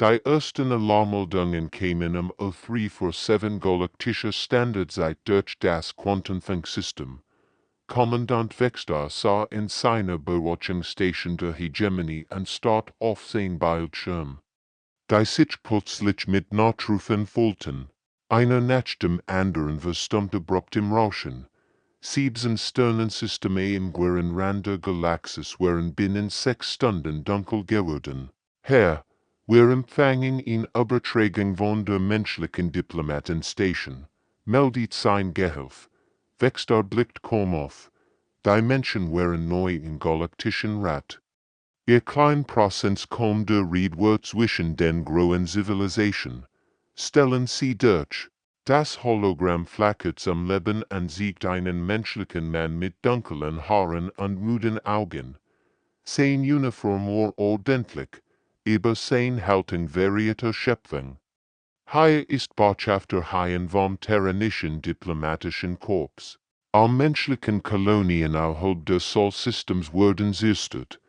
Die ersten Alarmmeldungen kamen um 03:47 Galaktische Standardzeit durch das Quantenfunksystem. Kommandant Wexter sah in seiner Beobachtungsstation der Hegemonie ein Start-Aufsehen-Bildschirm. Die sich plötzlich mit Notrufen folgten. Einer nach dem anderen verstummte abrupt im Rauschen. 7 Sternensysteme im queren Rand der Galaxis waren binnen 6 Stunden dunkel geworden. Herr, wir empfangen in Übertragung von der menschlichen Diplomatenstation. Meldet sein Gehilf. Wexter blickt kaum auf. Die Menschen waren neu im Galaktischen Rat. Ihr klein Prozent kommt der Riedwur zwischen den großen Zivilisationen. Stellen Sie durch. Das Hologramm flackert am Leben und sieht einen menschlichen Mann mit dunklen Haaren und müden Augen. Sein Uniform war ordentlich, aber sein Haltung variierte Schöpfung. Hier ist Botschafter Haien vom Terranischen Diplomatischen Korps. Am menschlichen Kolonien außerhalb des Solsystems wurden zerstört.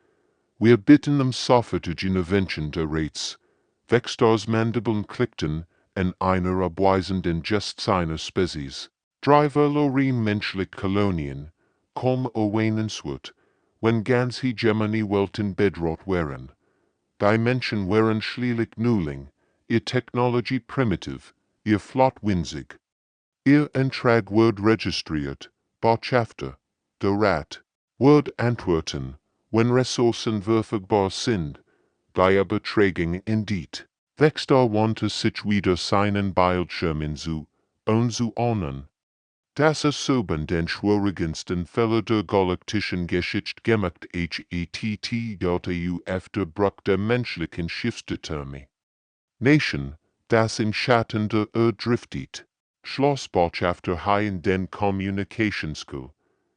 Wir bitten sofort Intervention der Rates. Wexters Mandeln klickten, en einer abweisenden Gest seiner Spezies. Verloren menschliche Kolonien, kaum erwähnenswert, wenn ganz Hegemonie Welten bedroht waren. Die Menschen waren schließlich Neuling, ihr Technologie primitiv, ihr Flot winzig. Ihr Antrag wird registriert, Botschafter, der Rat, wird antworten, wenn Ressourcen verfügbar sind, die Übertragung indeed. Wexter wandte sich wieder seinen Bildschirm anzuordnen. Das ersoben den schwierigsten Fälle der galaktischen Geschichte gemacht HETT.EU efter Bruch der menschlichen Schiffsdetermi. Nation, das in Schatten der driftet. Schloss Botschafter Haien den Communicationsschool.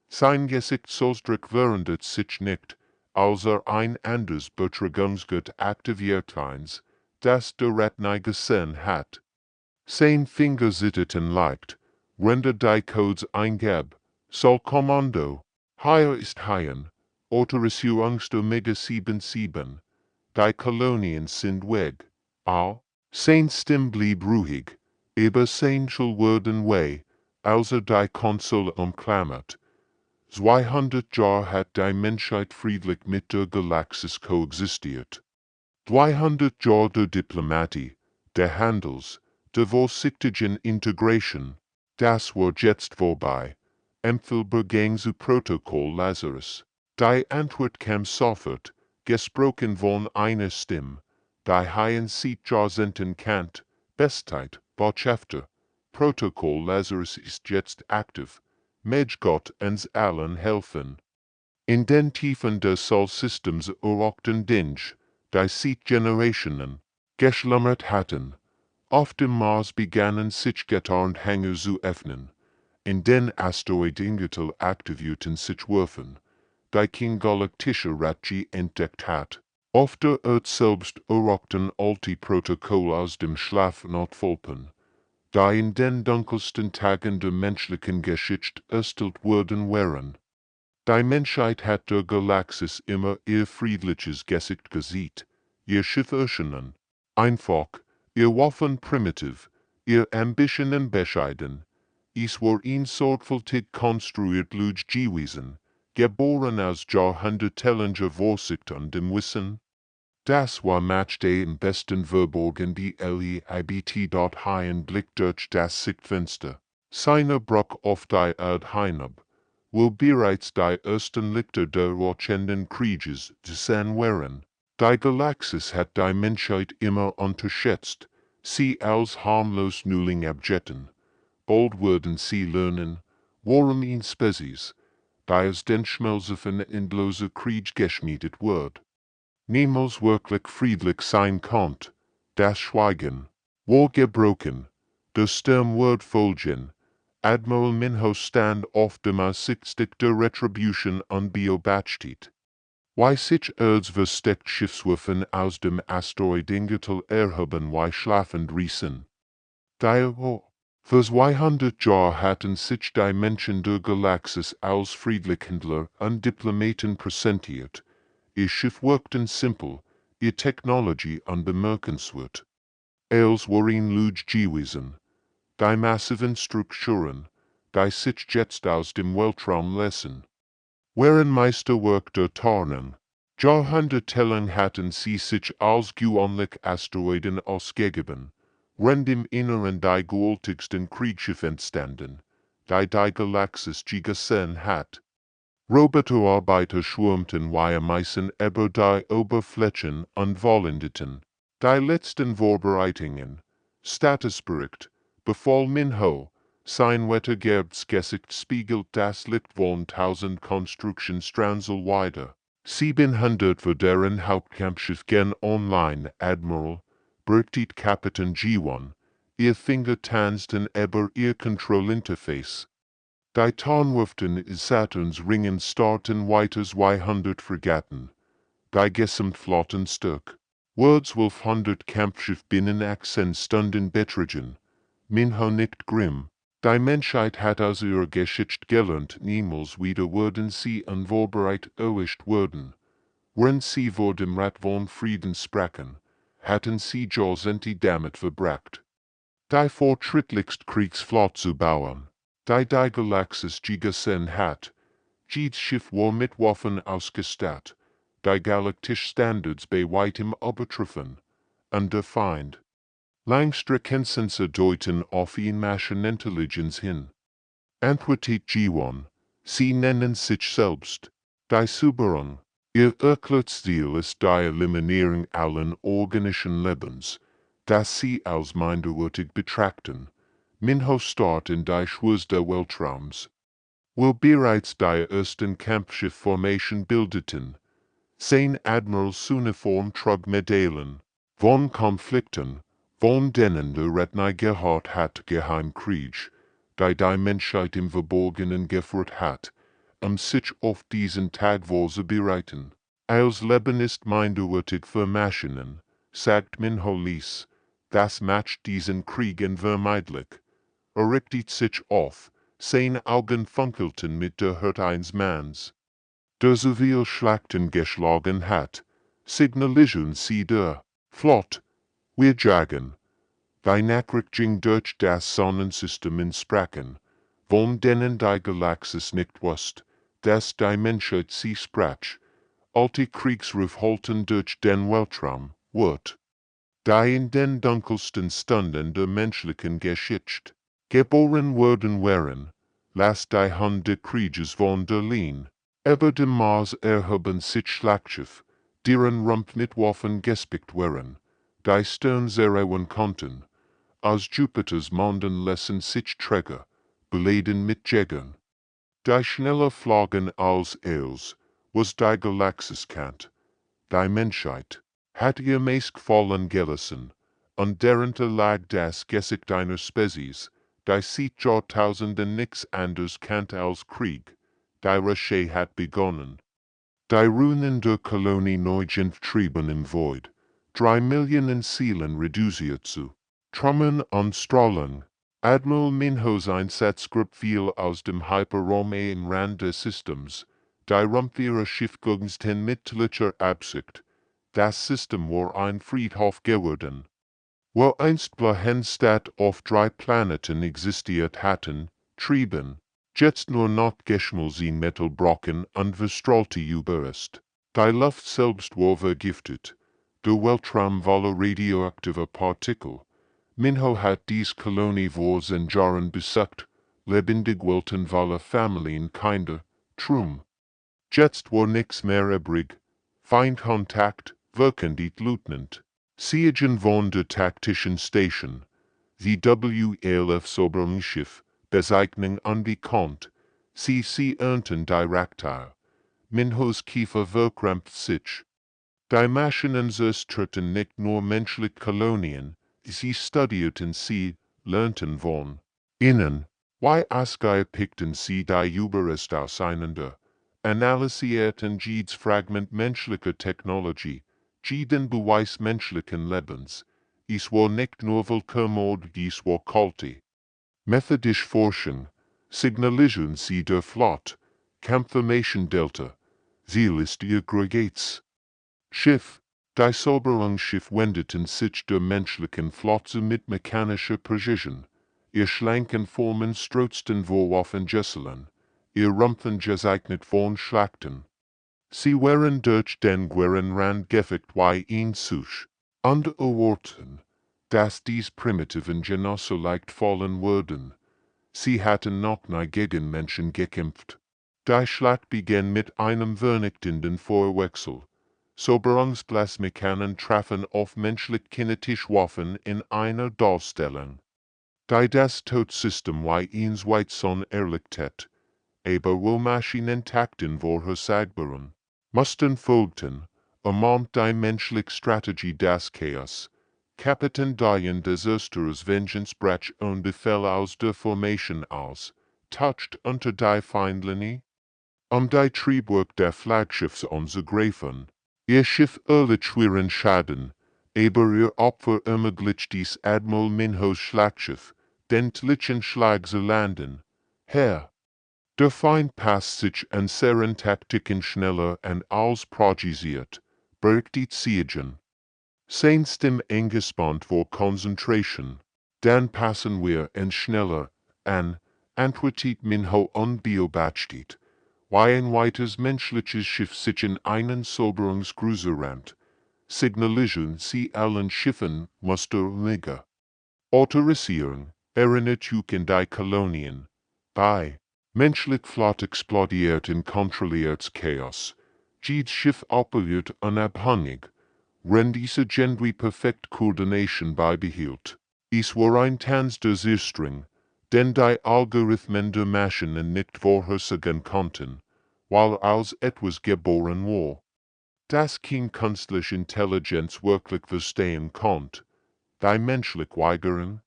Sein Gesicht Sosdruck verandert sich nicht, als ein anders Betragungsgut aktiviert eins, das der Rat gesehen hat. Sein Finger zitterten leicht, die Codes eingab, Sol Kommando. Hier ist Haien, Autorisierungs Omega 77. Die Kolonien sind weg. Sein Stimm blieb ruhig, aber sein Schul wurden weh, als die Konsole umklammert. 200 Jahre hat die Menschheit friedlich mit der Galaxis koexistiert. 200 Jahre der Diplomatie, der Handels, der vorsichtigen Integration, das war jetzt vorbei. Empfehl beging zu Protokoll Lazarus. Die Antwort kam sofort, gesprochen von einer Stimme, die Haien sieht jahrzehnten kannt, Bestheit, Botschafter. Protokoll Lazarus ist jetzt aktiv. Möge Gott uns allen helfen. In den Tiefen des Solsystems erwachten Dinge, die seit Generationen geschlummert hatten. Auf dem Mars begannen sich Gitarrenhänger zu öffnen. In den Asteroidengürtel aktivierten sich Würfen, die kein galaktischer Ratchi entdeckt hat. Auf der Erde selbst erwachten alte Protokolle aus dem Schlaf notfolpen, die in den dunkelsten Tagen der menschlichen Geschichte erstellt wurden waren. Die Menschheit hat der Galaxis immer ihr friedliches Gesicht gesehen, ihr Schiff erschienen, einfach, ihr Waffen primitiv, ihr Ambitionen bescheiden. Es war ein sorgfältig konstruiert Lüge gewesen, geboren aus jahrhundertelanger Vorsicht und dem Wissen. Das war Matchday im besten verborgen die Leibt dort Haien Blick durch das Sichtfenster. Seiner Bruch auf die Erde hinab, wo bereits die ersten Lichter der wachenden Krieges zu sehen waren. Die Galaxis hat die Menschheit immer unterschätzt, sie als harmlos Neuling abjetten. Bald würden sie lernen, warum in Spezies, die aus den Schmelzen endloser Krieg geschmiedet wird, niemals wirklich friedlich sein konnt. Das Schweigen war gebrochen, der Sturm wird folgen. Admiral Minho's stand auf dem Aussichtstick der Retribution unbeobachtet. Wie sich Erds versteckt Schiffswaffen aus dem Asteroidengürtel erhoben wie schlafend Riesen. Für 200 Jahre hatten sich die Menschen der Galaxis als Friedlichhändler und Diplomaten präsentiert. Ihr Schiff wirkten simpel, ihr Technology unbemerkenswert. Els worin luge gewesen. Die massiven Strukturen, die sich jetzt aus dem Weltraum lassen. Wären Meisterwerk der Tarnung. Jahrhundertelang hatten sie sich als gewöhnlich Asteroiden ausgegeben, während im Inneren die gewaltigsten Kriegschiffe entstanden, die Galaxis gesehen hat. Roboterarbeiter schwärmten meisten über die Oberflächen und vollendeten die letzten Vorbereitungen. Statusbericht, befahl Minho, sein Wettergerbsgesicht spiegelt das Licht von 1000 Konstruktionsstransel wider. 700 für deren Hauptkampfschiff gen online, Admiral, berichtet Kapitän G1, ihr Finger tanzten über ihr Kontrollinterface. Die Tarnwürften Saturns Ringen starten weiter 200 Fregatten. Die Gesamtflottenstück. Words 1200 Kampfschiff binnen 18 Stunden betragen. Minho nicht grimm. Die Menschheit hat aus ihrer Geschichte gelernt, niemals wieder würden sie unvorbereitet erwischt werden. Wenn sie vor dem Rat von Frieden sprachen, hatten sie Jahrzehnte damit verbracht, die fortschrittlichste Kriegsflotte zu bauen. Die Galaxis gesehen hat. Jedes Schiff war mit Waffen ausgestattet. Die galaktische Standards bei weitem übertreffen. Und der Feind. Langstreckensensor deuten auf ihn Maschinenintelligenz hin. Antwortet G1. Sie nennen sich selbst. Die Suberung. Ihr Erklärziel ist die Eliminierung allen organischen Lebens, das sie als minderwertig betrachten. Minho start in die Schwurs der Weltraums. Will bereits die ersten Kampfschiff-Formation bildeten. Sein Admiralsuniform trug Medaillen. Von Konflikten, von denen der Redner gehört hat Geheimkrieg, die Menschheit im Verborgenen geführt hat, sich auf diesen Tag vorzubereiten. Als Leben ist minderwertig für Maschinen, sagt Minho Lies, das macht diesen Krieg unvermeidlich. Richtet sich auf, seine Augen funkelten mit der Hört eines Manns, der so viel Schlachten geschlagen hat, signalisieren sie der Flott, wir jagen. Die Nachrichten durch das Sonnensystem in Sprachen, von denen die Galaxis nicht wusste, dass die Menschheit sie sprach, alte Kriegsruf halten durch den Weltraum, wird. Die in den dunkelsten Stunden der menschlichen Geschichte geboren worden wären, las die Hand des Krieges von der Lin. Über dem Mars erhoben sich Schlachtschiff, deren Rumpf mit Waffen gespickt waren, die Stern zerreuen konnten. Aus Jupiters Monden lassen sich Träger, beladen mit Jägern. Die schneller flogen als Els, was die Galaxis kannt. Die Menschheit hat ihr meist gefallen gelassen, und darunter lag das Gesicht einer Spezies, die seit Jahrtausenden nix anders kannt als Krieg. Die Reche hat begonnen. Die Ruinen der Kolonie Neugent trieben im Void, 3 Millionen Seelen reduziert zu Trümmern und Strahlung. Admiral Minhos Einsatzgruppe fiel aus dem Hyperraum am Rand des Systems, die Rumpf ihrer Schiffgegenstin mittlerer Absicht. Das System war ein Friedhof geworden. Wo einst Stadt auf 3 Planeten existiert hatten, trieben, jetzt nur noch geschmolzen Metallbrocken und verstrahlte Überrest. Die Luft selbst war vergiftet. Der Weltraum voller radioaktiver Partikel. Minho hat dies Kolonie vor 10 Jahren besucht, lebendig wollten voller Familien Kinder, Trum. Jetzt war nix mehr übrig. Feindkontakt, Wirkendit Lieutenant. Siegen von der taktischen Station. Die WLF Sobernschiff, Bezeichnung unbekannt. Sie ernten Direktteil. Minhos Kiefer verkrampft sich. Die Maschinen zerstörten nicht nur menschliche Kolonien, sie studierten sie, lernten von innen. Pickten sie die Überrest auseinander, analysierten jedes Fragment menschlicher Technologie, jeden Beweis menschlichen Lebens. Es war nicht nur Völkermord, es war Kalte. Methodisch Forschung, signalisieren sie der Flott, Kampfformation Delta, Ziel ist ihr Aggregates. Schiff, Die Soberungsschiff wendeten sich der menschlichen Flotte mit mechanischer Präzision. Ihr schlanken Formen strotzten vor Waffengesellen. Ihr Rumpfen gezeichnet von Schlachten. Sie waren durch den Guerrenrand gefeckt wie ein Such. Andere Worten, dass dies primitiven Genosse leicht fallen würden. Sie hatten noch nie gegen Menschen gekämpft. Die Schlacht begann mit einem vernichtenden Feuerwechsel. Soberungsblasmechanen trafen auf menschlich-kinetische Waffen in einer Darstellung. Die das Todsystem wie eins Weizon erlichtet, aber wo Maschinen takten vorhersagbaren, mussten folgten, ermahnt die menschliche Strategie das Chaos. Kapitän Dian des Östers Vengeance brach un Befehl aus der Formation aus, toucht unter die Feindlinie, die Triebwerk der Flaggschiffs anzugreifen. Ihr Schiff erlitt schweren Schaden, aber ihr Opfer ermöglicht dies Admiral Minhos Schlachtschiff, den tödlichen Schlag zu landen. Herr, der Feind passt sich an seinen Taktiken schneller an als projiziert, birgt die Ziegen. Seien dem eingespannt vor Concentration, dann passen wir uns schneller an, antwortet Minho unbeobachtet, wie ein weites menschliches Schiff sich in einen Soberungscruiser rammt, signalisieren sie allen Schiffen Muster Omega. Autorisieren, erinnert in die Kolonien, bei menschlich Flot explodiert in kontrolliertes Chaos, jedes Schiff operiert unabhängig, wenn diese Gendry perfekt Koordination beibehielt. Es war ein Tanz der Zerstring, den die Algorithmen der Maschinen nicht vorhersagen konnten, weil als etwas geboren war, das kein künstliche Intelligenz wirklich verstehen konnte. Die menschlich weigern.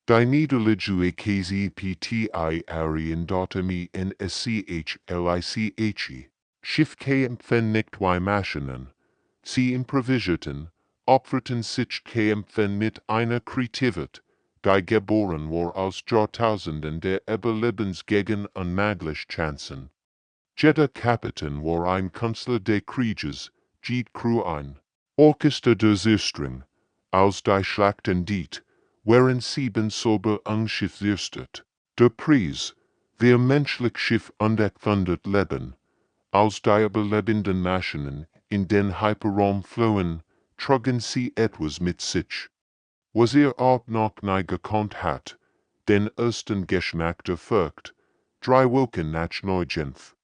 Die niederliche KZPTI in Dotami in SCHLICHE. Schiff kämpfen nicht wie Maschinen. Sie improvisierten, opferten sich kämpfen mit einer Kreativität, die geboren war aus Jahrtausenden der Überlebens gegen unmögliche Chancen. Jeder Kapitän war ein Künstler des Krieges, jede Crew ein Orchester der Zerstring. Als die Schlachten diet, waren sieben Soberungsschiffe zerstört. Der Preis, der menschlich Schiff ungefährdet leben, als die überlebenden Maschinen in den Hyperraum flohen, trugen sie etwas mit sich, was auch noch nie gekonnt hat, den ersten Geschmack der Furcht, 3 Wochen nach Neugenf.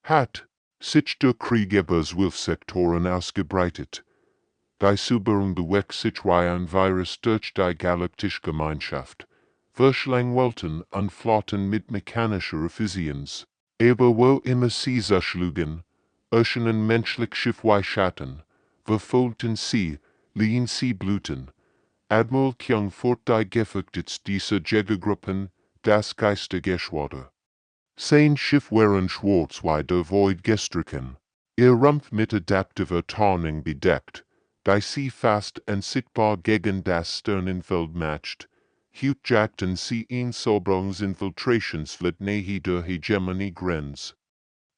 Hat sich der Krieg über 12 Sektoren ausgebreitet. Die Zuberung bewegt sich wie ein Virus durch die galaktische Gemeinschaft, verschlang Welten und Flotten mit mechanischer Effizienz. Aber wo immer sie zerschlugen, erschienen menschlich Schiff wie Schatten, verfolgten sie, liehen sie bluten. Admiral Kyung fort die Gefechts dieser Jägergruppen, das Geistergeschwader. Sein Schiff waren schwarz wie der Void gestrichen, ihr Rumpf mit adaptiver Tarnung bedeckt, die sie fast unsichtbar gegen das Sternenfeld matcht, hielt jagten sie in Soberungsinfiltrationsfleet nahe der Hegemonie-Grenze.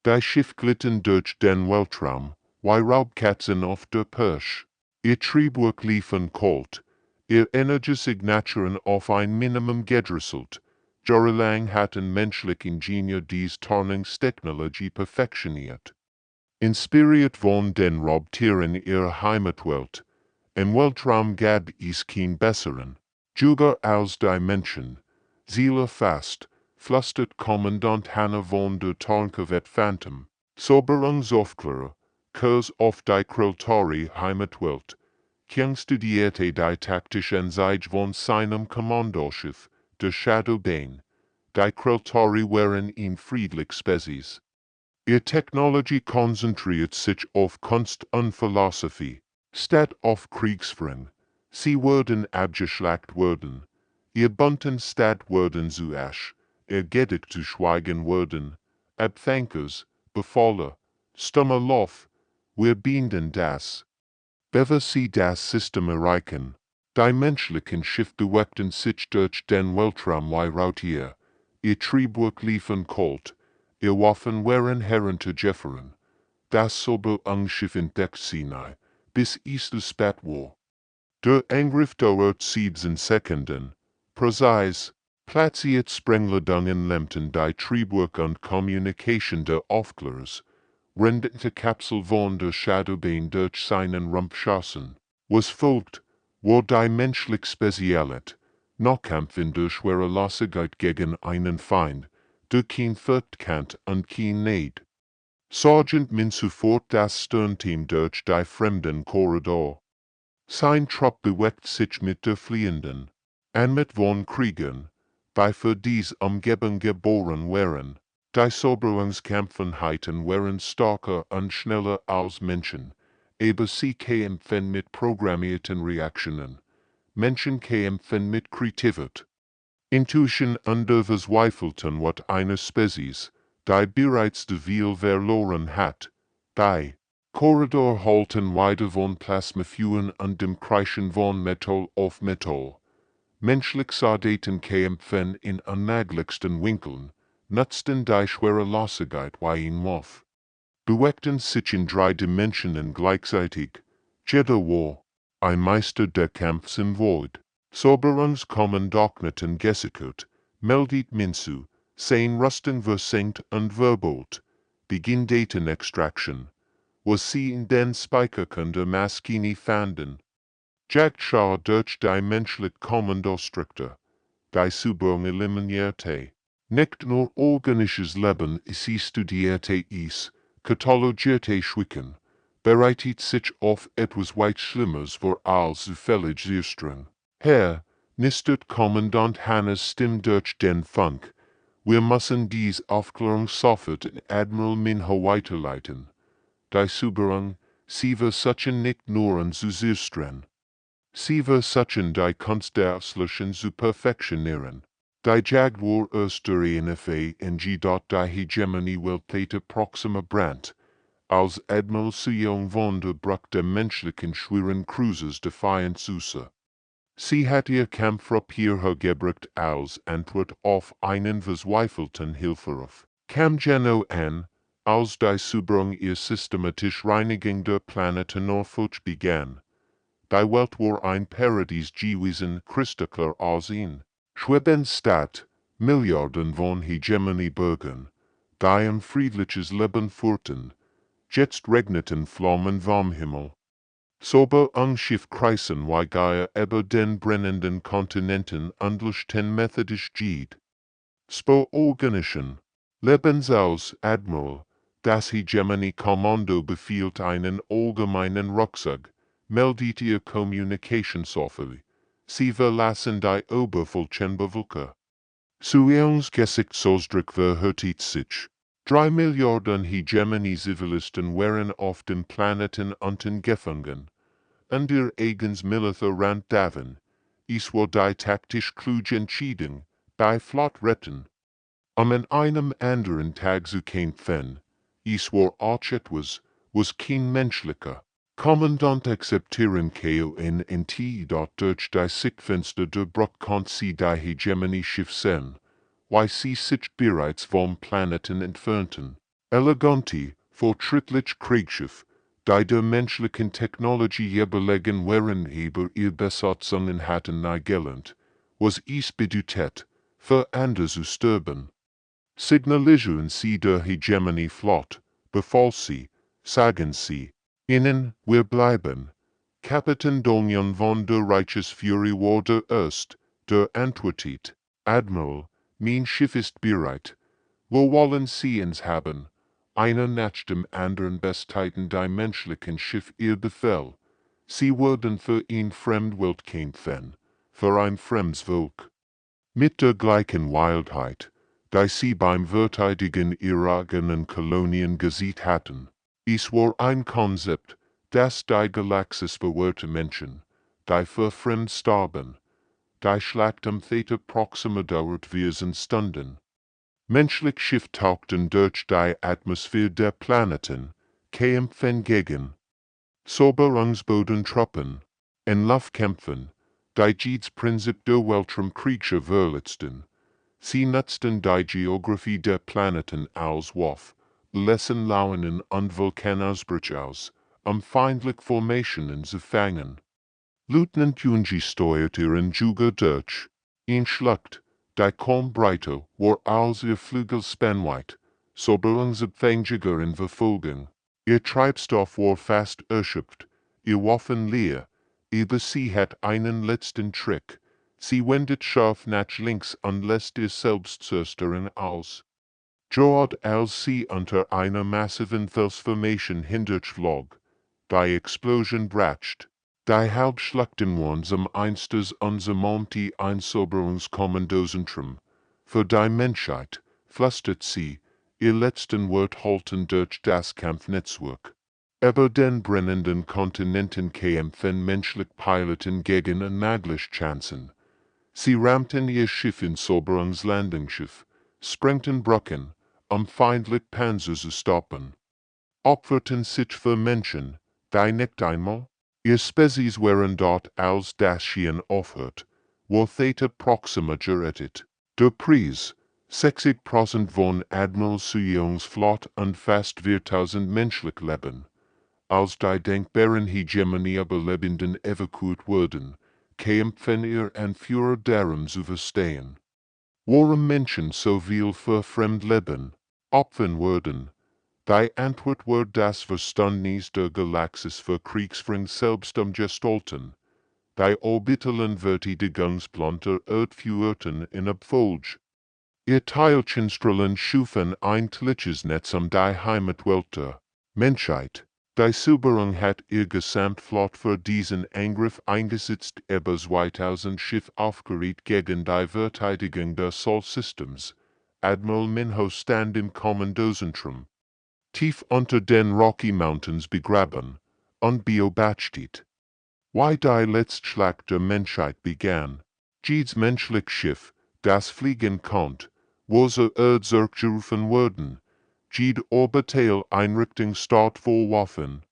Die Schiff glitten durch den Weltraum, wie Raubkatzen auf der Pirsch. Ihr Triebwerk liefen kalt, ihr Energiesignaturen auf ein Minimum gedrosselt. Jahrelang hatten menschliche Ingenieur dies Tarnungstechnologie perfektioniert. Inspiriert von den Raubtieren ihrer Heimatwelt, im Weltraum gab es kein besseren. Juger als die Menschen, Seele fast, flüstert Kommandant Hanna von der Tarnkevett Phantom, Soberungsaufklärer, Kurs auf die Krilltori Heimatwelt, Kyung studierte die taktische Anzeige von seinem Kommandoschiff, der Shadowbane, die Krilltori waren in friedlich Spezies. Ihr Technologie konzentriert sich auf Kunst und Philosophie, statt auf Kriegsführung. Sie würden abgeschlachtet werden. Ihr bunten Stadt würden zu Asch, ihr Gedicht zu schweigen würden. Abthankers, Befaller, stummer Lauf, wir binden das. Bevor sie das System erreichen, die menschlichen Schiff bewegten sich durch den Weltraum wie Rautier. Ihr Triebwerk liefen kalt. Ihr Waffen waren heruntergefahren. Das Soberungsschiff entdeckt sie nahe, bis ist spat war. Der Angriff dauert 7 Sekunden. Präzise, platziert Sprengladungen lämmten die Triebwerke und Kommunikation der Aufklärers, rendete Kapsel von der Shadowbane durch seinen Rumpf schossen. Was folgt, war die menschlich Spezialität, Nahkampf in der Schwerelosigkeit gegen einen Feind, der kein Furcht kennt und kein Neid. Sergeant Min sofort das Sternteam durch die fremden Korridor. Sein Trupp bewegt sich mit der Fliehenden, und mit von Kriegern, die für dies Umgebung geboren wären. Die Soberungskämpfenheiten wären stärker und schneller als Menschen, aber sie kämpfen mit programmierten Reaktionen. Menschen kämpfen mit Kreativität. Intuition und der Verzweifelten wird eine Spezies, die bereits de Viel verloren hat, die Korridor halten weiter von Plasmafuhren und dem Kreischen von Metall auf Metall. Menschlich Soldaten kämpfen in unmöglichsten Winkeln, nutzten die Schwerelosigkeit wie ein Wurf. Bewegten sich in 3 Dimensionen gleichzeitig. Jeder war ein Meister der Kampfs im Void. Soberungskommandokneten gesichert, meldet Minsu, sein Rüstung versenkt und verbot. Beginn Datenextraction. Was sie in den Speicherken der Maschine fanden. Jagt Schar durch die menschlich Kommandostruktur. Die Subung eliminierte. Nicht nur organisches Leben, sie studierte es, katalogierte Schwicken, bereitet sich auf etwas weit Schlimmeres vor als zufällig Zerstörung. Herr, nistert Kommandant Hannes Stimme durch den Funk. Wir müssen dies Aufklärung sofort in Admiral Minho weiterleiten. Die Subung, sie versuchen nicht nur an zu zerstören. Sie versuchen die Kunst der Auslöschung zu perfektionieren. Die Jaguar Öster NFA NG. Die Hegemonie weltweite Proxima Brandt, als Admiral Sejong von der Bruck der menschlichen schweren Cruises defiant Susa. Sie hat ihr Kampfrupp hierher gebracht als Antwort auf einen verzweifelten Hilferuf. Kam Geno an, als die Subung ihr systematisch Reinigung der Planeten Norfolch begann. Die Welt war ein Paradies gewesen, christlicher als ihn. Schweben statt, Milliarden von Hegemonie-Bürgern, die ein friedliches Leben führten. Jetzt regneten Flammen vom Himmel. Sober Schiff kreisen wie Geier über den brennenden Kontinenten und durch den methodisch Gied. Spo organischen, Lebensaus Admiral, das Hegemonie-Kommando befiehlt einen allgemeinen Rucksack, meldet ihr Kommunikationssoftware. Sie verlassen die Oberflächenbewölker. Zu ihrem Gesichtsausdruck verhärtet sich. 3 Milliarden Hegemonie-Zivilisten wären auf dem Planeten unten gefangen. Und ihr eigens Militär Randdaven. Es war die taktisch kluge Entscheidung, die Flott retten. An einem anderen Tag zu kämpfen. Es war auch etwas, was kein menschlicher Kommandant akzeptieren KONNT. Durch die Sichtfenster der Bruck konnte sie die Hegemonie-Schiff sehen, weil sie sich bereits vom Planeten entfernten. Elegante, fortschrittlich Kriegsschiff, die der menschlichen Technologie überlegen wären über ihr Besatzungen hatten gelernt, was es bedeutet, für andere zu sterben. Signalisieren sie der Hegemonie flott, befahl sie, sagen sie, ihnen, wir bleiben. Kapitän Donjon von der Reichsfury war der Erst, der antwortet, Admiral, mein Schiff ist bereit. Wo wollen Sie uns haben? Einer nach dem anderen besteiten die menschlichen Schiff ihr Befehl. Sie würden für ein Fremdwelt kämpfen, für ein fremdes Volk. Mit der gleichen Wildheit, die sie beim Verteidigen ihrer eigenen Kolonien gesehen hatten. Es war ein Konzept, das die Galaxis bewährte Menschen, die für fremd starben. Die Schlacht am Theta Proxima dauert wir sind Stunden. Menschlich Schiff tauchten durch die Atmosphäre der Planeten, kämpfen gegen Soberungsbodentruppen, in Luftkämpfen, die das Prinzip der Weltraumkriegsche verletzten. Sie nutzten die Geographie der Planeten als Waffe, lessen Launen und Vulkanausbrüche aus, feindlich Formationen zu fangen. Lieutenant Jungi steuerte in Juga durch. Einschlacht, die Kornbreite war als ihr Flügelspannweite, Soberungsabfängiger in Verfolgung. Ihr Treibstoff war fast erschöpft, ihr Waffen leer, aber sie hat einen letzten Trick. Sie wendet scharf nach links und lässt ihr Selbstzerstören aus. Dort als sie unter einer massiven Felsformation hindurchflog. Die Explosion bratscht. Die Hauptschlachten waren zum Einsturz unser Monty Einsäuberungskommandosyndrom. Für die Menschheit, flüstert sie, ihr letzten Wort halten durch das Kampfnetzwerk. Aber den brennenden Kontinenten kämpfen menschliche Piloten gegen unmögliche Chancen. Sie rammten ihr Schiff in Säuberungslandungsschiff, sprengten Brücken, feindliche Panzer zu stoppen. Opferten sich für Menschen, die nicht einmal ihr Spezies waren dort als das Schien aufhört, wo Theta Proxima gerettet. Der Preis, 60% von Admiral Suyongs Flot und fast 4000 menschlich Leben. Als die denkbaren Hegemonie Überlebenden evakuiert wurden, kämpfen ihr Anführer darum zu verstehen. Warum Menschen so viel für Fremdleben opfern würden. Die Antwort war das Verständnis der Galaxis für Kriegsführung selbst gestalten. Die orbitalen Verteidigungsplan der Erde führten in Abfolge. Ihr Teilchenstrahlen schufen ein tliches Netz die Heimatwelt der Menschheit. Die Silberung hat ihr Gesamtflot für diesen Angriff eingesetzt, aber 2000 Schiff aufgeriet gegen die Verteidigung der Sol-Systems. Admiral Minho stand im Kommandozentrum. Tief unter den Rocky Mountains begraben, unbeobachtet. Wie die Letztschlacht der Menschheit begann, jedes menschliche Schiff, das fliegen konnte, war zur Erde zurückgerufen worden, jede Orbital-Einrichtung start voll Waffen.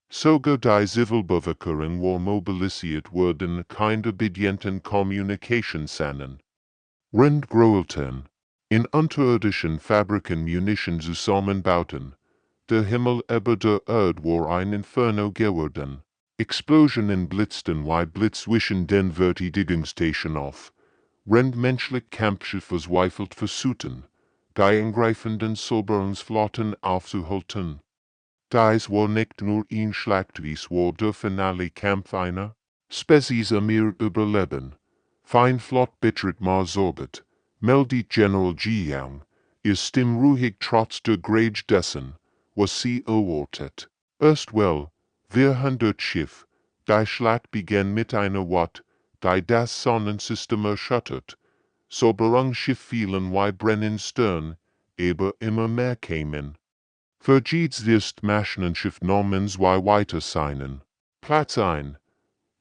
Sogar die Zivilbevölkerung war mobilisiert worden, keine obedienten Kommunikationssannen. Rindgräuelten, in unterirdischen Fabriken Munition zusammenbauten. Der Himmel über der Erde war ein Inferno geworden. Explosionen blitzten wie Blitz zwischen den Verteidigungsstation auf. Menschliche Kampfschiffe zweifelt versuchten, die angreifenden Säuberungsflotten aufzuhalten. Dies war nicht nur ein Schlacht, es war der finale Kampf einer Spezies am ihr Überleben. Feindflot betritt Mars Orbit, meldet General Ji Yang, ihr Stimm ruhig trotz der Grage dessen, was sie erwartet. Erst well, wir haben das Schiff, die Schlacht begann mit einer Watt, die das Sonnensystem erschüttert. Säuberungsschiff fielen wie brennen Stern, aber immer mehr kämen. Für jedes wirst Maschinenschiff namens wie weiter seinen. Platz ein.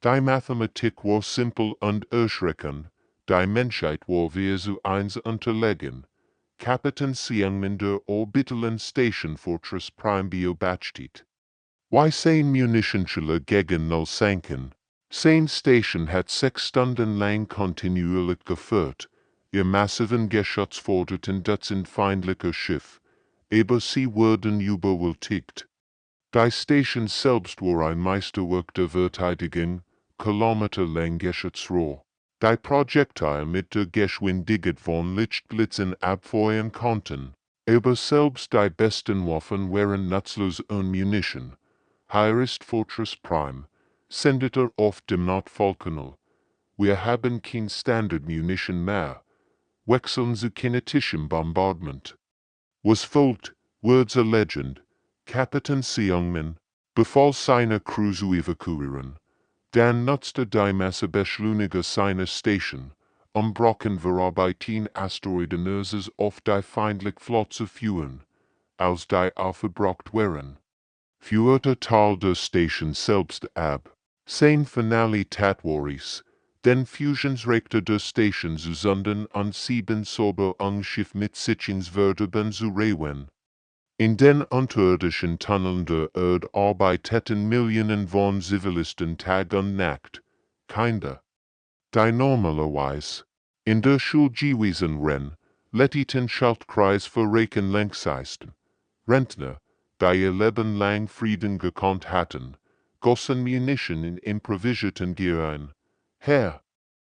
Die Mathematik war simpel und erschreckend, die Menschheit war wir zu eins unterlegen. Kapitän Siang in der orbitalen Station Fortress Prime beobachtet. Wie 10 Munitionsschüler gegen 0 sanken. 10 Station hat 6 Stunden lang kontinuierlich geführt. Ihr massiven Geschütz forderten Dutzend feindlicher Schiff, aber sie wurden überwältigt. Die Station selbst war ein Meisterwerk der Verteidigung, kilometerlang Geschützrohr. Die Projektile mit der Geschwindigkeit von Lichtblitzen abfeuern konnten, aber selbst die besten Waffen waren nutzlos und Munition. Hier ist Fortress Prime, sendet auf dem Nordpolkanal. Wir haben kein Standard Munition mehr. Wechseln zu kinetischem Bombardment. Was folgt, Words a Legend. Kapitän Seungmin befahl seiner Crew zu evakuieren. Dann nutzte die Massebeschleuniger seiner Station, Brocken verarbeiten Asteroidenöses auf die feindliche Flotte zu führen, als die aufgebraucht waren. Führte Teil der Station selbst ab. Sein Finale Tatwaris, den Fusionsreaktor der Station zu sondern und 7 Säuberungsschiff mit Sitzungsverderben zu rewen. In den unterirdischen Tunneln der Erde arbeiteten Millionen von Zivilisten Tag und Nacht. Kinder, die normalerweise in der Schule gewesen wären, leiteten Schaltkreis für Rechen längseisten. Rentner, die ihr Leben lang Frieden gekonnt hatten, gossen Munition in improvisierten Gehren. Herr,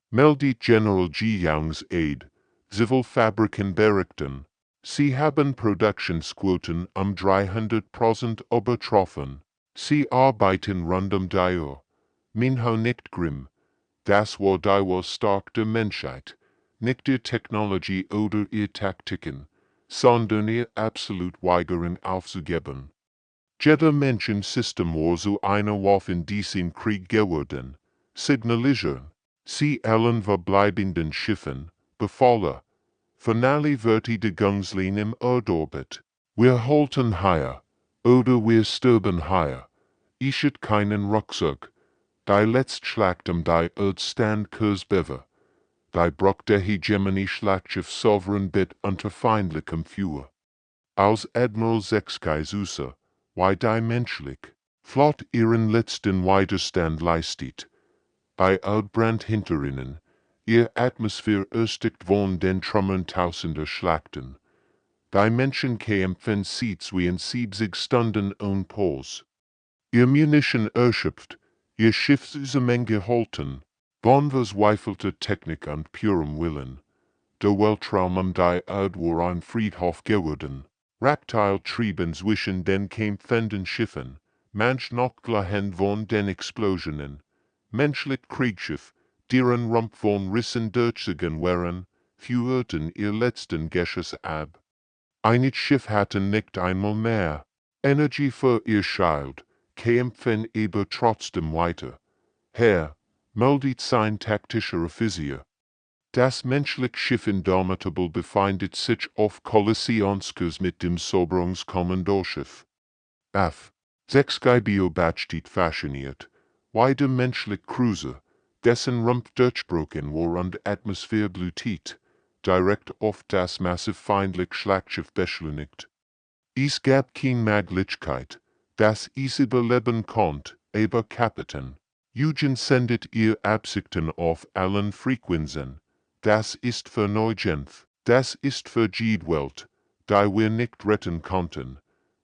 meldet General G. Youngs Aid, Civil Fabriken berichten, sie haben Produktionsquoten 300% übertroffen. Sie arbeiten rund die Uhr. Minho nicht grimm. Das war die war stark der Menschheit, nicht ihr Technologie oder ihr Taktiken, sondern ihr absolut Weigern aufzugeben. Jeder Mensch im System war so eine Waffe in diesem Krieg geworden. Signalisieren. Sie allen verbleibenden Schiffen, befahle. Finale wird die Gangslin im Erdorbit. Wir halten hier, oder wir sterben hier. Ischet keinen Rucksack. Die letzt Schlacht die Erdstand Kursbewe. Die Bruck der Hegemony Schlachtschiff Sovereign bit unter feindlichem Führer. Als Admiral Sexkai Susa, wie die menschlich, flott ihren letzten Widerstand leistet. Bei Erdbrand hinter ihnen, ihr Atmosphäre erstickt von den Trümmern tausender Schlachten. Die Menschen kämpfen seit wie in 70 Stunden ohne Pause. Ihr Munition erschöpft, ihr Schiffsmenge gehalten, von verzweifelter Technik und purem Willen. Der Weltraum die Erde war ein Friedhof geworden. Reptiltrieben zwischen den kämpfenden Schiffen, manch noch gleich von den Explosionen. Menschlich Kriegsschiff, deren Rumpf von Rissen durchgegangen waren, führten ihr letzten Geschoss ab. Einige Schiff hatten nicht einmal mehr Energie für ihr Schild, kämpfen aber trotzdem weiter. Herr, meldet sein taktischer Offizier. Das menschliche Schiff Indomitable befindet sich auf Kollisionskurs mit dem Soberungskommandoschiff. F. 6 Biobachtit fasziniert, wie der menschliche Cruiser, dessen Rumpf durchbrochen war und Atmosphäre blutet, direkt auf das massiv feindliche Schlachtschiff beschleunigt. Es gab keine Möglichkeit, dass es überleben konnte, aber Kapitän Eugen sendet ihr Absichten auf allen Frequenzen. Das ist für Neugenf, das ist für Jedwelt, da wir nicht retten konnten.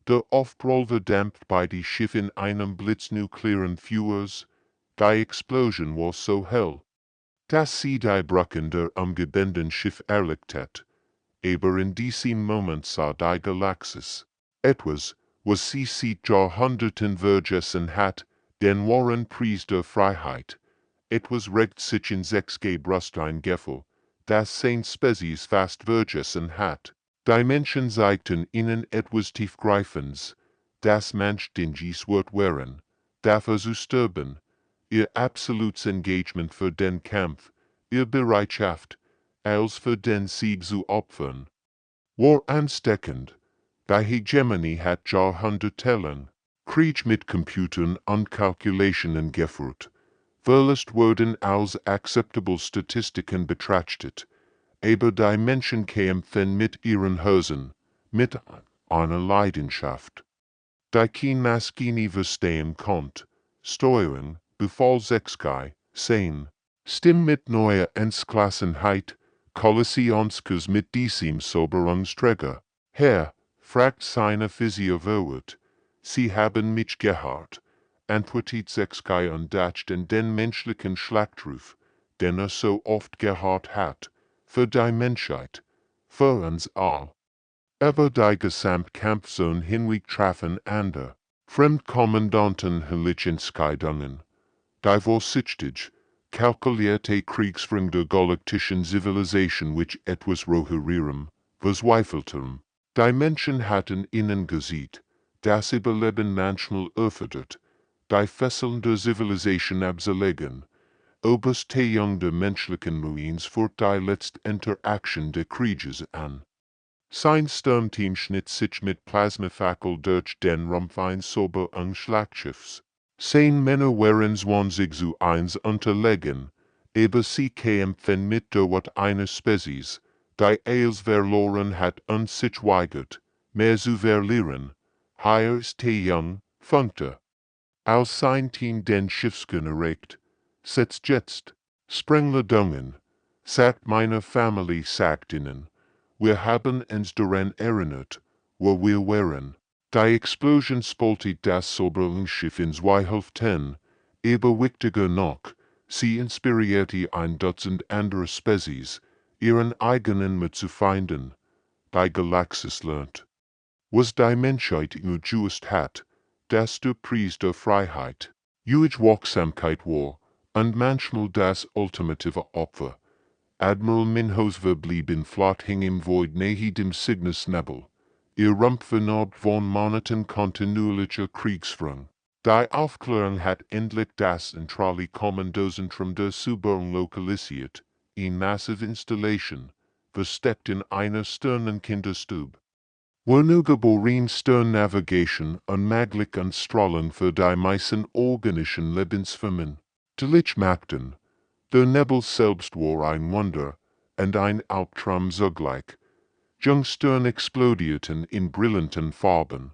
Der Aufprall dampft bei die Schiff in einem blitznuklearen Feuers, die Explosion war so hell, dass sie die Brücken der umgebenden Schiff erlegt hat. Aber in diesem Moment sah die Galaxis etwas, was sie seit Jahrhunderten vergessen hat, den wahren Preis der Freiheit. Etwas regt sich in 6G Brustein Geffel, das sein Spezies fast vergessen hat. Die Menschen zeigten ihnen etwas Tiefgreifendes, das manch dingies wird wären, dafür zu sterben, ihr absolutes Engagement für den Kampf, ihr Bereitschaft, als für den Sieg zu opfern. War ansteckend, die Hegemony hat Jahrhundertellen Krieg mit Computern und Kalkulationen geführt. Verlust wurden als acceptable Statistiken betrachtet, aber die Menschen kämpfen mit ihren Hosen, mit einer Leidenschaft, die kein Maschine verstehen konnte, Steuerung, Befehl 6 sehen, Stimm mit neuer Entschlossenheit, Kollisionskurs mit diesem Soberungsträger. Herr, fragt seine Physiowert, Sie haben mich gehört, antwortet 6 und dacht in den menschlichen Schlachtruf, den so oft gehört hat, für die Menschheit, für uns all. Aber die Gesamtkampfzone hinweg trafen andere, Fremdkommandanten Helichenskydungen. Die vorsichtig, kalkulierte Kriegsführung der galaktischen Zivilisation which etwas roherieren, verzweifelten. Die Menschen hatten ihnen gesehen, das Überleben manchmal erfordert, die Fesseln der Zivilisation abzulegen, Oberstehung der menschlichen Marines für die letzte Interaktion der Krieges an. Sein Sturmteam schnitt sich mit Plasmafackel durch den Rumpf eines Soberungsschlachtschiffs. Sein Männer waren 20:1 unterlegen, aber sie kämpfen mit der Wut einer Spezies, die als verloren hat und sich weigert, mehr zu verlieren. Hier ist jung, funkte. Als sein Team den Schiffsgun erreicht, setzt jetzt, Sprengladungen, sagt meine Familie sagt ihnen, wir haben uns daran erinnert, wo wir waren. Die Explosion spaltet das Soberungsschiff ins Y-10, aber wichtiger noch, sie inspirierte ein Dutzend andere Spezies, ihren eigenen Mit zu finden. Die Galaktische lernt, was die Menschheit nur just hat, das der Preis der Freiheit, huge Wachsamkeit war, und manchmal das ultimative Opfer. Admiral Minho's verblieben flott hing im Void nahe dem Cygnus-Nebel. Ihr Rumpf vernarbt von Monaten kontinuierlicher Kriegsführung. Die Aufklärung hat endlich das zentrale Kommandozentrum der Suburung lokalisiert, in massive Installation, versteckt in einer Sternenkinderstube. Wo nu geboren Sternnavigation unmöglich und Strahlen für die meisten organischen Lebensformen. Delich machten. Der Nebel selbst war ein Wunder, und ein Albtraum zugleich. Jungstern explodierten in brillanten Farben,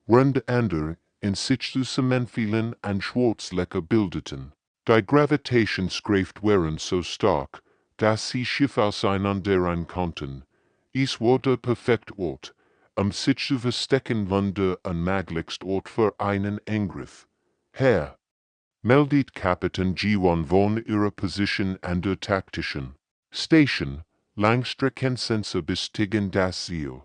während andere in sich zu Zement fielen und Schwarzlecker bildeten. Die Gravitationskraft waren so stark, dass sie Schiffe auseinanderreihen konnten. Es war der perfekte Ort, sich zu verstecken, wann der unmöglichste Ort für einen Angriff. Herr, meldet Kapitän G1 von ihrer Position an der taktischen Station, Langstreckensensor bestiegen das Ziel.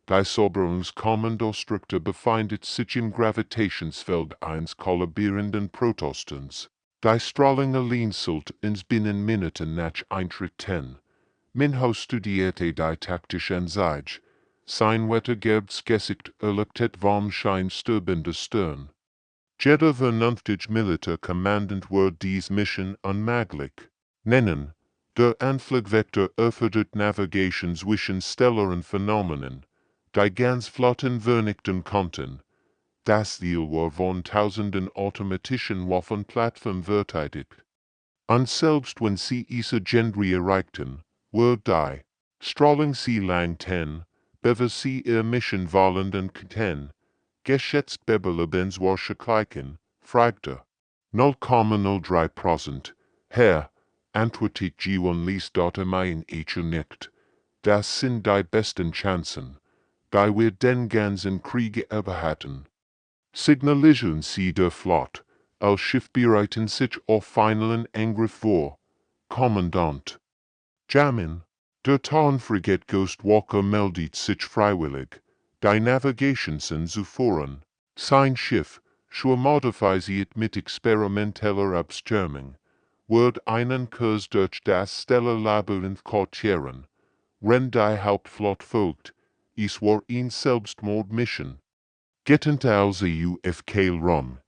Die Soberungskommandosstruktur befindet sich im Gravitationsfeld eines kollabierenden Protostons. Die Strahlung allein sollte ins binnen Minuten nach eintreten. Minho studierte die taktische Anzeige. Sein Wettergebsgesicht erlebte vom scheinsturbende Stern. Jeder vernünftige Militärkommandant wird dies Mission unmöglich nennen. Der Anflugvektor erfordert Navigation zwischen stellaren Phänomenen, die ganz Flotten vernichten konnten. Das Ziel war von tausenden automatischen Waffenplattformen verteidigt. Und selbst wenn sie diese Genre erreichten, war die Strahlung sie langten, bever sie ihr Mission wollenden Keten, geschätzt Bebelebens wahrscheinlichen, fragte. 0,03%, Herr, antwortet G1 ließ dort mein Echo nicht. Das sind die besten Chancen, die wir den ganzen Krieg über hatten. Signalisieren Sie der Flott, als Schiff bereiten sich auf finalen Angriff vor. Kommandant. Jamin, der Tarnfrigate Ghostwalker meldet sich freiwillig, die Navigation zu führen. Sein Schiff, schon modifisiert mit experimenteller Abschirmung, wird einen Kurs durch das Stellarlabyrinth kortieren. Wenn die Hauptflotte folgt, es war ein Selbstmordmission. Gettend als UFK rum,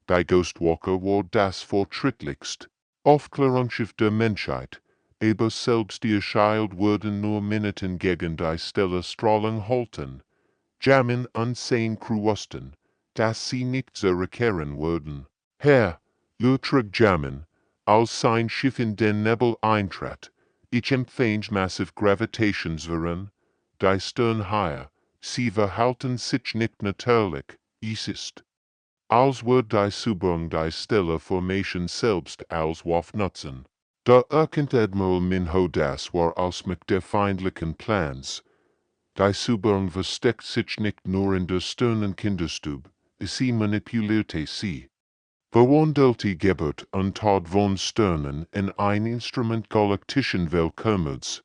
die Ghostwalker war das fortschrittlichste Aufklärungsschiff der Menschheit, aber selbst ihr Schild wurden nur Minuten gegen die Stellarstrahlung halten. Jamin unsehen wussten, dass sie nicht zurückkehren würden. Herr, Lutrug Jamin, als sein Schiff in den Nebel eintrat, ich empfing massive Gravitationswirren, die Sternhaie, sie verhalten sich nicht natürlich, es ist, als würde die Suburung die Stellarformation selbst als Waffe nutzen. Der erkannte Admiral Minho das war Ausmacht der feindlichen Plans. Die Suburung versteckt sich nicht nur in der Sternenkinderstube, sie manipulierte sie. Verwandelte Gebert und Todd von Sternen in ein Instrument galaktischen Weltraums.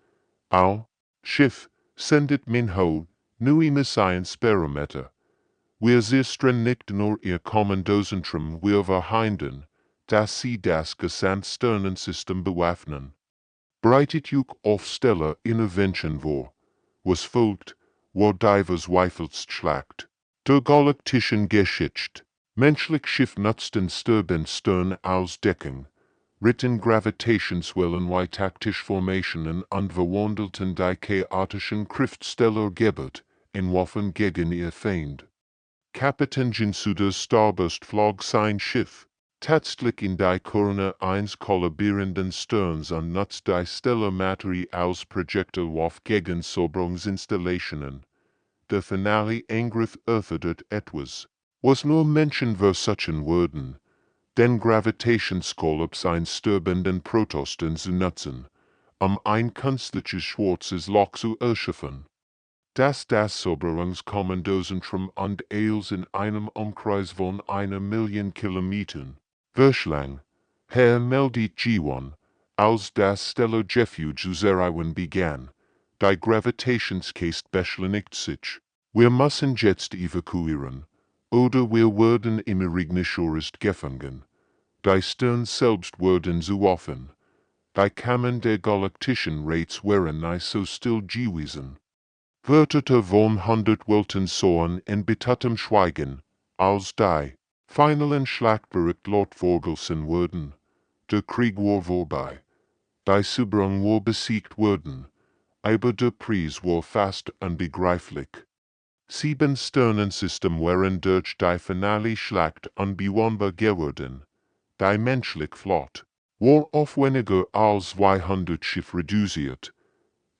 Au, Schiff, sendet Minho, neue Science-Barometer. Wir sichern nicht nur ihr Kommandozentrum, wir verhindern, dass sie das gesamte Sternensystem bewaffnen. Breitet euch auf Stellar Intervention vor. Was folgt, war die Zweifelsschlacht der Galaktischen Geschichte. Menschlich Schiff nutzten Stern als Deckung, ritten Gravitationswellen wie taktische Formationen und verwandelten die chaotischen Kräfte Gebert in Waffen gegen ihr Feind. Kapitän Jinsu der Starburst flog sein Schiff, tatsächlich in die Korne eines kollabierenden Sterns und nutzt die Stellarmaterie als Projektilwaffe gegen Soberungsinstallationen. Der finale Angriff erfordert etwas, was nur Menschen versuchen würden, den Gravitationskollaps eines sterbenden Protosten zu nutzen, ein künstliches schwarzes Loch zu erschaffen. Das Soberungskommandosentum und Eils in einem Umkreis von 1 Million Kilometern. Verschlang. Herr meldet G1, als das Stellargefüge zu zerreißen begann. Die Gravitationskraft beschleunigt sich. Wir müssen jetzt evakuieren. Oder wir werden immer ignorischer gefangen. Die Sterne selbst werden zu offen. Die Kammern der Galaktischen Rates wären nicht so still gewesen. Wörter von 100 Welten soen in betuttem Schweigen, als die finalen Schlachtbericht laut vorgelesen wurden. Der Krieg war vorbei. Die Süberung war besiegt worden. Aber der Preis war fast unbegreiflich. 7 Sternensystem waren durch die finale Schlacht unbewohnbar geworden. Die menschliche Flotte war auf weniger als 200 Schiffe reduziert.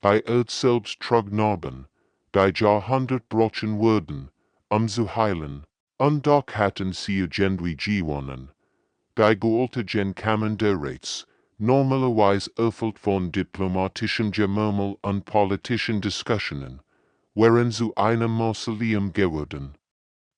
Die Erde selbst trug Narben, die Jahrhundert brochen wurden, zu heilen, und doch hatten sie irgendwie gewonnen. Die gealterten Kammern der Rates, normalerweise erfüllt von diplomatischem Gemurmel und politischen Diskussionen, waren zu einem Mausoleum geworden.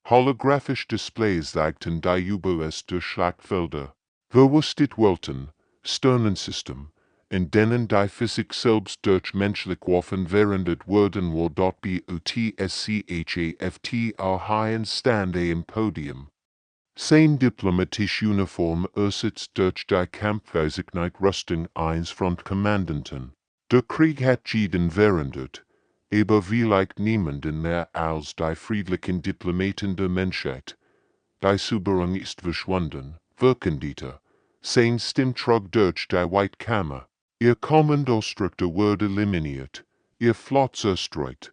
Holographische Displays zeigten die Überreste der Schlachtfelder, verwüstet Welten, Sternensystem, in denen die Physik selbst durch menschliche Waffen verwendet wurden, war dort BOTSCHAFT ein Stand am Podium. Sein diplomatisch Uniform ersetzt durch die Kampfgeschichneit Rüstung eines Frontkommandanten. Der Krieg hat jeden verwendet, aber vielleicht niemanden mehr als die friedlichen Diplomaten der Menschheit. Die Süberung ist verschwunden, Wirkendieter. Sein Stimmtrug durch die White Kammer. Ihr Kommandostruktur wurde eliminiert, ihr Flot zerstreut.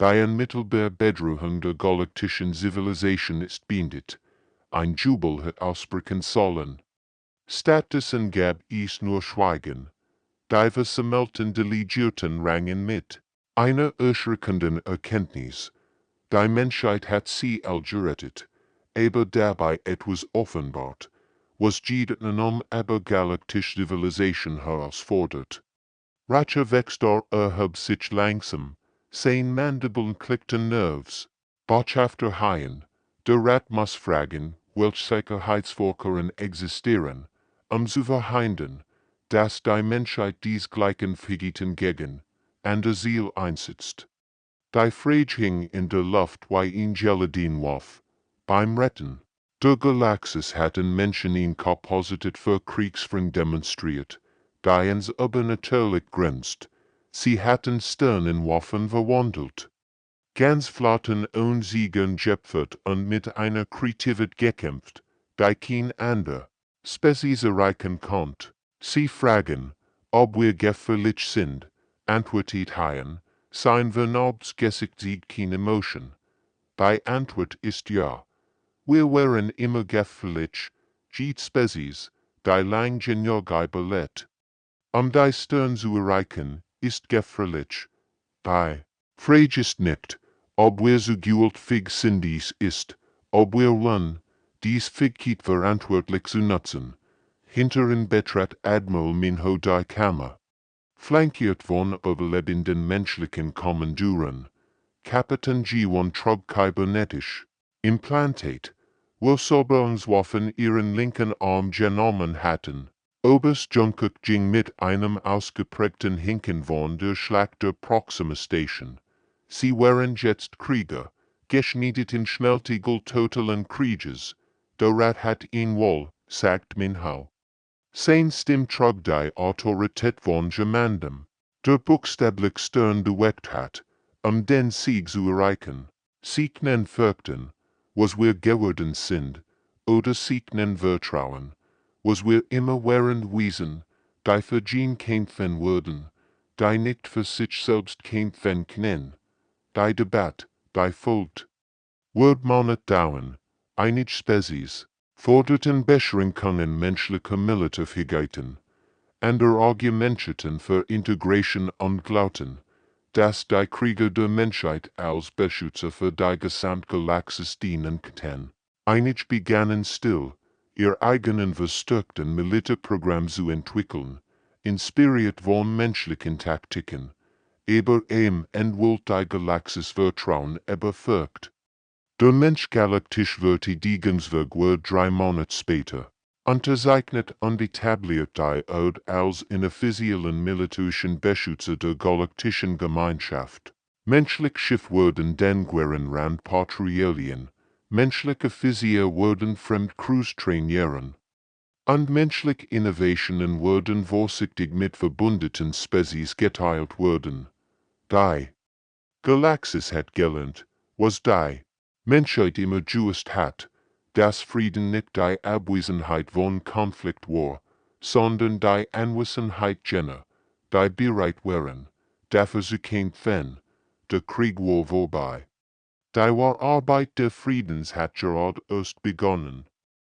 Die unmittelbare Bedrohung der galaktischen Zivilisation ist beendet. Ein Jubel hat ausbrechen sollen. Stattdessen gab es nur Schweigen. Die versammelten Delegierten rangen mit einer erschreckenden Erkenntnis. Die Menschheit hat sie gerettet, aber dabei etwas offenbart, was jeden aber galaktische Zivilisation herausfordert. Rache Wexdar erhob sich langsam, sein Mandeln klickten Nerves. Botschafter Haien, der Rat muss fragen, welche Sicherheitsvorkehrungen existieren, zu verhindern, dass die Menschheit diesgleichen Vergehen gegen an Asyl einsetzt. Die Frage hing in der Luft wie ein Geladinwurf. Beim Retten der Galaxis hatten Menschen ihn positiv für Kriegsführung demonstriert, die uns übernatürlich grenzt. Sie hatten Sternenwaffen verwandelt. Ganz Flotten ohne Siegen geopfert und mit einer Kreativität gekämpft, die kein anderer Spezies erreichen konnte. Sie fragen, ob wir gefährlich sind, antwortet Haien, sein Vernunftsgesicht sieht keine Emotion. Die Antwort ist ja. Wir wären immer gefährlich, die Spezies, die lang genug überlebt. Die Stern zu erreichen, ist gefährlich. Die Frage ist nicht, ob wir so fähig sind dies ist, ob wir wollen, dies Fähigkeit verantwortlich zu nutzen. Hinteren betrat Admiral Minho die Kammer. Flankiert von überlebenden menschlichen Kommanduren. Kapitän G1 trug kybernetisch. Implantat, wo Soberungswaffen ihren linken Arm genommen hatten. Oberst Jungkook ging mit einem ausgeprägten Hinken von der Schlacht der Proxima Station. Sie waren jetzt Krieger, geschmiedet in Schnelltegel totalen Krieges. Der Rat hat ihn wohl, sagt Minho. Sein Stimm trug die Autorität von jemandem, der buchstäblich Stern bewegt hat, den Sieg zu erreichen. Siegnen fürchten, was wir geworden sind, oder siegnen vertrauen, was wir immer während wiesen, die für ihn kämpfen würden, die nicht für sich selbst kämpfen können. Die Debatte, die folgt, wird Monat dauern, einige Spezies forderten Beschränkungen menschlicher Militärfähigkeiten. Andere argumentierten für Integration und glaubten, dass die Krieger der Menschheit als Beschützer für die Gesamtgalaxis dienen könnten. Einige begannen still, ihr eigenen verstärkten Militärprogramm zu entwickeln, inspiriert von menschlichen Taktiken, aber Welt die Galaxis Vertrauen überfolgt. Der Mensch galaktisch wird die Gegenswirkung 3 Monate später unterzeichnet und etabliert die Erde als inoffiziellen militärischen Beschützer der galaktischen Gemeinschaft. Menschliche Schiffe wurden denqueren Rand Patrouillen, menschliche Offiziere wurden Fremdcrews trainieren. Und menschliche Innovationen wurden vorsichtig mit verbündeten Spezies geteilt wurden. Die Galaxis hat gelernt, was die Menschheit immer gewusst hat, dass Frieden nicht die Abwesenheit von Konflikt war, sondern die Anwesenheit jener, die bereit waren, dafür zu kämpfen. Der Krieg war vorbei. Die Arbeit des Friedens hat gerade erst begonnen.